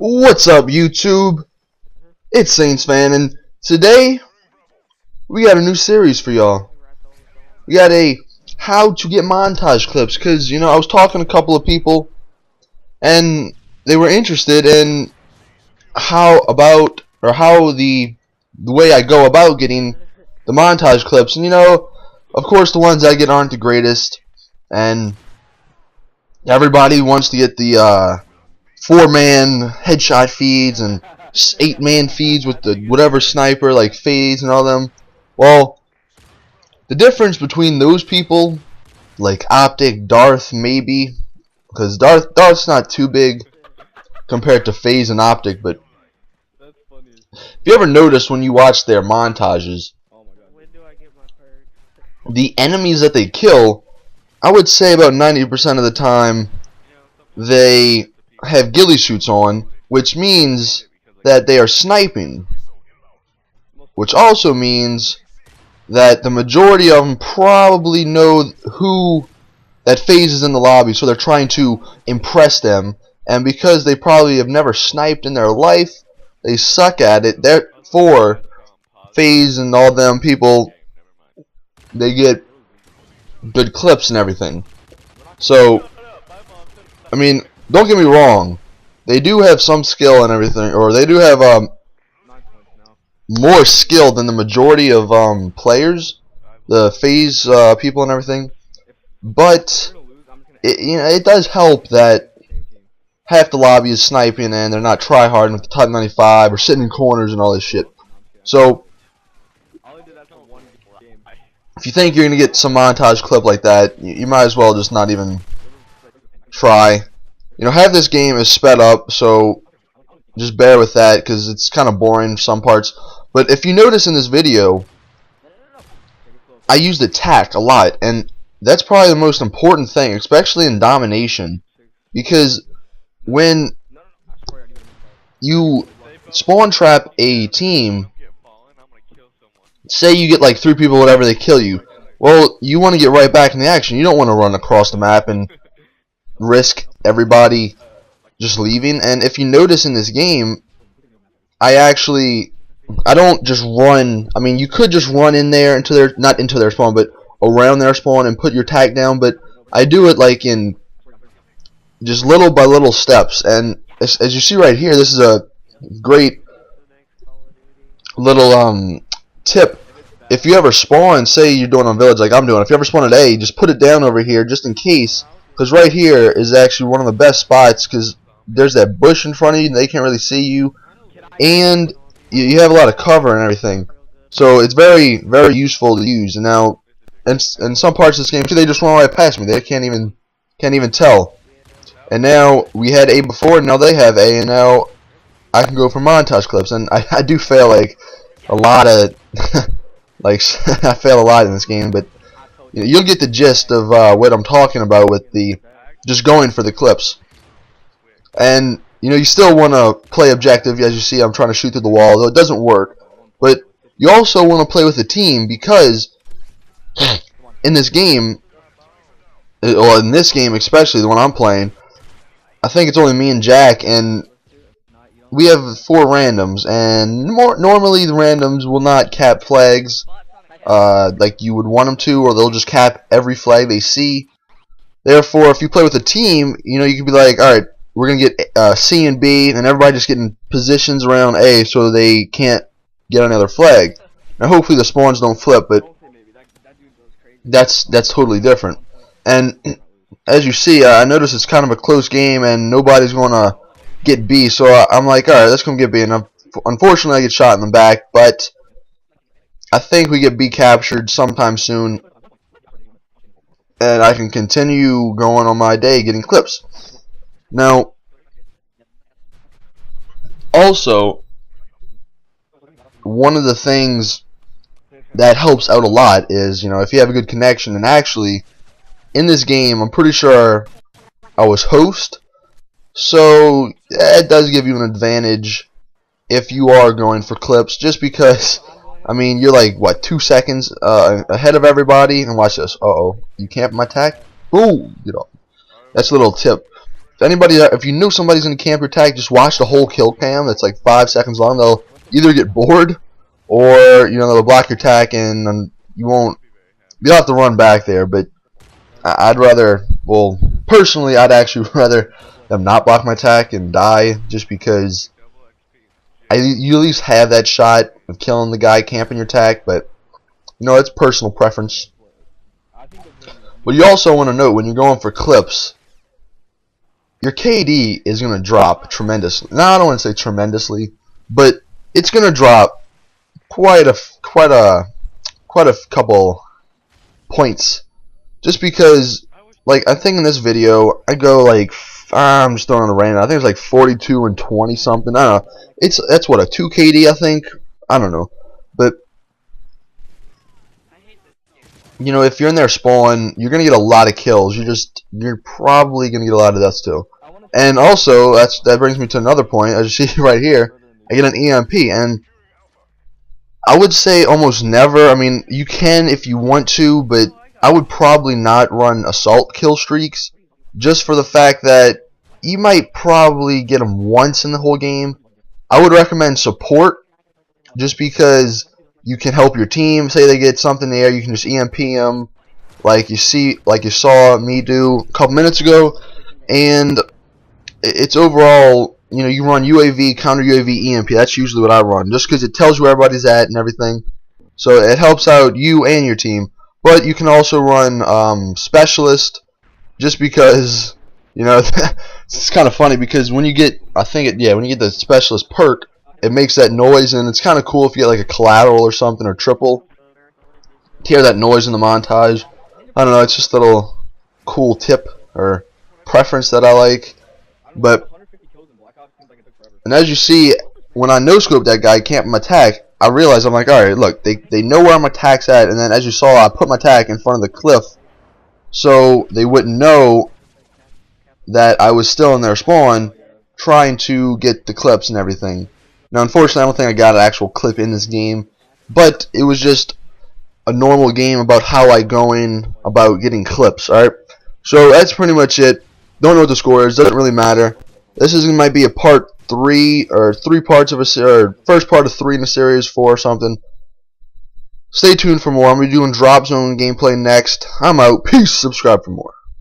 What's up, YouTube? It's Saints Fan, and today we got a new series for y'all. We got a how to get montage clips, because I was talking to a couple of people and they were interested in how the way I go about getting the montage clips. And of course the ones I get aren't the greatest, and everybody wants to get the 4-man headshot feeds and 8-man feeds with the whatever sniper like phase and all them. Well, the difference between those people, like Optic, Darth maybe, because Darth's not too big compared to Phase and Optic, but if you ever notice when you watch their montages, the enemies that they kill, I would say about 90% of the time they have ghillie suits on, which means that they are sniping, which also means that the majority of them probably know who that phase is in the lobby, so they're trying to impress them, and because they probably have never sniped in their life, they suck at it. Therefore, phase and all them people, they get good clips and everything. So, I mean, don't get me wrong, they do have some skill and everything, or they do have more skill than the majority of players, the phase people and everything. But it does help that half the lobby is sniping and they're not tryharding with the Type 95 or sitting in corners and all this shit. So if you think you're gonna get some montage clip like that, you might as well just not even try. Half this game is sped up, so just bear with that because it's kind of boring some parts. But if you notice in this video, I used attack a lot, and that's probably the most important thing, especially in Domination, because when you spawn trap a team, say you get like 3 people, whatever, they kill you. Well, you want to get right back in the action. You don't want to run across the map and risk everybody just leaving. And if you notice in this game, I don't just run. I mean, you could just run in there into their, not into their spawn, but around their spawn and put your tack down, but I do it like in just little by little steps. And as you see right here, this is a great little tip. If you ever spawn, say you're doing on village like I'm doing, if you ever spawn at A, just put it down over here just in case, because right here is actually one of the best spots, because there's that bush in front of you and they can't really see you, and you have a lot of cover and everything, so it's very, very useful to use. And now in some parts of this game, they just run right past me. They can't even tell. And now we had A before, and now they have A, and now I can go for montage clips. And I do fail like a lot of like I fail a lot in this game, but you'll get the gist of what I'm talking about with the just going for the clips. And you still want to play objective. As you see, I'm trying to shoot through the wall, though it doesn't work. But you also want to play with a team, because in this game, or in this game especially, the one I'm playing, I think it's only me and Jack, and we have 4 randoms, and normally the randoms will not cap flags like you would want them to, or they'll just cap every flag they see. Therefore, if you play with a team, you can be like, alright, we're going to get C and B, and everybody just getting positions around A so they can't get another flag. Now hopefully the spawns don't flip, but that's totally different. And as you see, I notice it's kind of a close game and nobody's going to get B, so I'm like, alright, let's come get B. And unfortunately I get shot in the back, but I think we get B captured sometime soon, and I can continue going on my day getting clips. Now, also, one of the things that helps out a lot is, if you have a good connection, and actually, in this game, I'm pretty sure I was host, so it does give you an advantage if you are going for clips, just because, I mean, you're like, what, 2 seconds ahead of everybody, and watch this. Uh-oh, you camp my tack? Ooh, get off. That's a little tip. if you know somebody's gonna camp your tag, just watch the whole kill cam. That's like 5 seconds long. They'll either get bored, or they'll block your tag, and you'll have to run back there. But I'd rather, well, personally, I'd actually rather them not block my tag and die, just because you at least have that shot of killing the guy camping your tag. But it's personal preference. But you also want to note, when you're going for clips, your KD is going to drop tremendously. Now, I don't want to say tremendously, but it's going to drop quite a couple points, just because, like, I think in this video I go like, I'm just throwing a random, I think it's like 42 and 20 something. I don't know. That's what, a 2 KD, I think. I don't know, but if you're in there spawn, you're gonna get a lot of kills. You're probably gonna get a lot of deaths too. And also, that brings me to another point. As you see right here, I get an EMP, and I would say almost never. I mean, you can if you want to, but I would probably not run assault kill streaks, just for the fact that you might probably get them once in the whole game. I would recommend support, just because you can help your team. Say they get something there, you can just EMP them, like you saw me do a couple minutes ago. And it's overall, you run UAV, counter UAV, EMP. That's usually what I run, just because it tells you where everybody's at and everything. So it helps out you and your team. But you can also run specialist, just because it's kind of funny, because when you get, when you get the specialist perk, it makes that noise, and it's kind of cool if you get like a collateral or something, or triple, to hear that noise in the montage. I don't know, it's just a little cool tip or preference that I like. And as you see, when I no-scope that guy camping my tag, I realized, I'm like, alright, look, they know where my tag's at, and then as you saw, I put my tag in front of the cliff, so they wouldn't know that I was still in their spawn, trying to get the clips and everything. Now, unfortunately, I don't think I got an actual clip in this game, but it was just a normal game about how I go in about getting clips, alright? So that's pretty much it. Don't know what the score is, doesn't really matter. This might be a part 3, or 3 parts of or first part of 3 in the series, 4 or something. Stay tuned for more. I'm going to be doing Drop Zone gameplay next. I'm out. Peace. Subscribe for more.